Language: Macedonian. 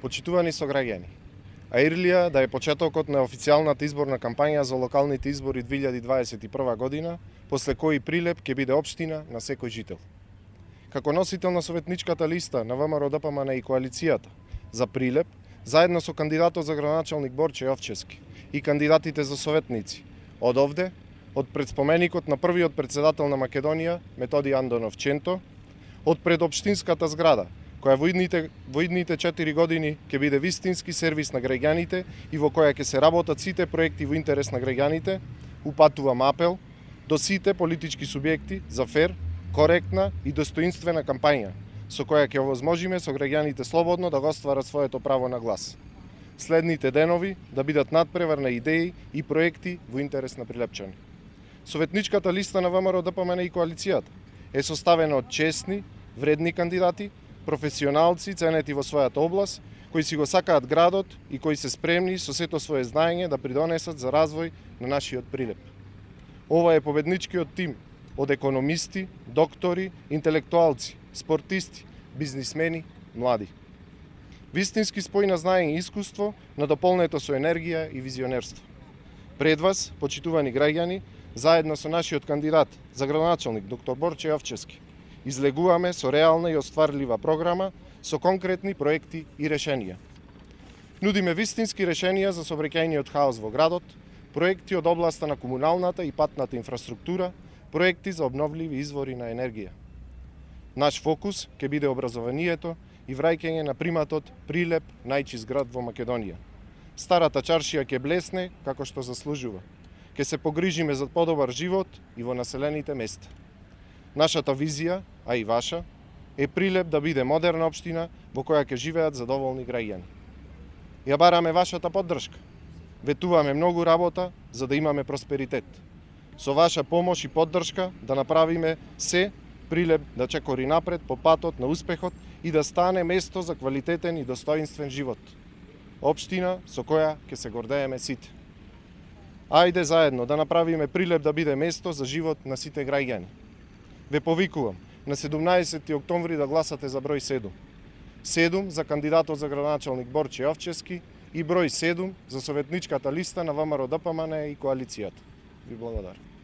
Почитувани сограѓани, Аирлија да е почетокот на официјалната изборна кампања за локалните избори 2021 година, после кои Прилеп ќе биде општина на секој жител. Како носител на советничката листа на ВМРО ДПМН и коалицијата за Прилеп, заедно со кандидатот за градоначалник Борче Јовчевски и кандидатите за советници од овде, од предспоменикот на првиот председател на Македонија Методи Андонов Ченто, од предопштинската зграда, која во идните 4 години ќе биде вистински сервис на граѓаните и во која ќе се работат сите проекти во интерес на граѓаните, упатувам апел до сите политички субјекти за фер, коректна и достоинствена кампања, со која ќе овозможиме со граѓаните слободно да го остварат своето право на глас. Следните денови да бидат надпревар на идеи и проекти во интерес на прилепчани. Советничката листа на ВМРО ДПМН и коалицијата е составена од честни, вредни кандидати, професионалци ценети во својата област, кои си го сакаат градот и кои се спремни со сето свое знаење да придонесат за развој на нашиот Прилеп. Ова е победничкиот тим од економисти, доктори, интелектуалци, спортисти, бизнисмени, млади. Вистински спој на знаење и искуство, надополнето со енергија и визионерство. Пред вас, почитувани граѓани, заедно со нашиот кандидат за градоначалник доктор Борче Јовчевски, излегуваме со реална и остварлива програма со конкретни проекти и решенија. Нудиме вистински решенија за сообраќајниот хаос во градот, проекти од областа на комуналната и патната инфраструктура, проекти за обновливи извори на енергија. Наш фокус ќе биде образованието и враќање на приматот Прилеп најчист град во Македонија. Старата чаршија ќе блесне како што заслужува. Ќе се погрижиме за подобар живот и во населените места. Нашата визија, а и ваша, е Прилеп да биде модерна општина во која ќе живеат задоволни граѓани. Ја бараме вашата поддршка. Ветуваме многу работа за да имаме просперитет. Со ваша помош и поддршка да направиме се Прилеп да чекори напред по патот на успехот и да стане место за квалитетен и достоинствен живот. Општина со која ќе се гордееме сите. Ајде заедно да направиме Прилеп да биде место за живот на сите граѓани. Ве повикувам на 17 октомври да гласате за број 7. 7 за кандидатот за градоначалник Борче Јовчевски и број 7 за советничката листа на ВМРО ДПМН и коалицијата. Ви благодарам.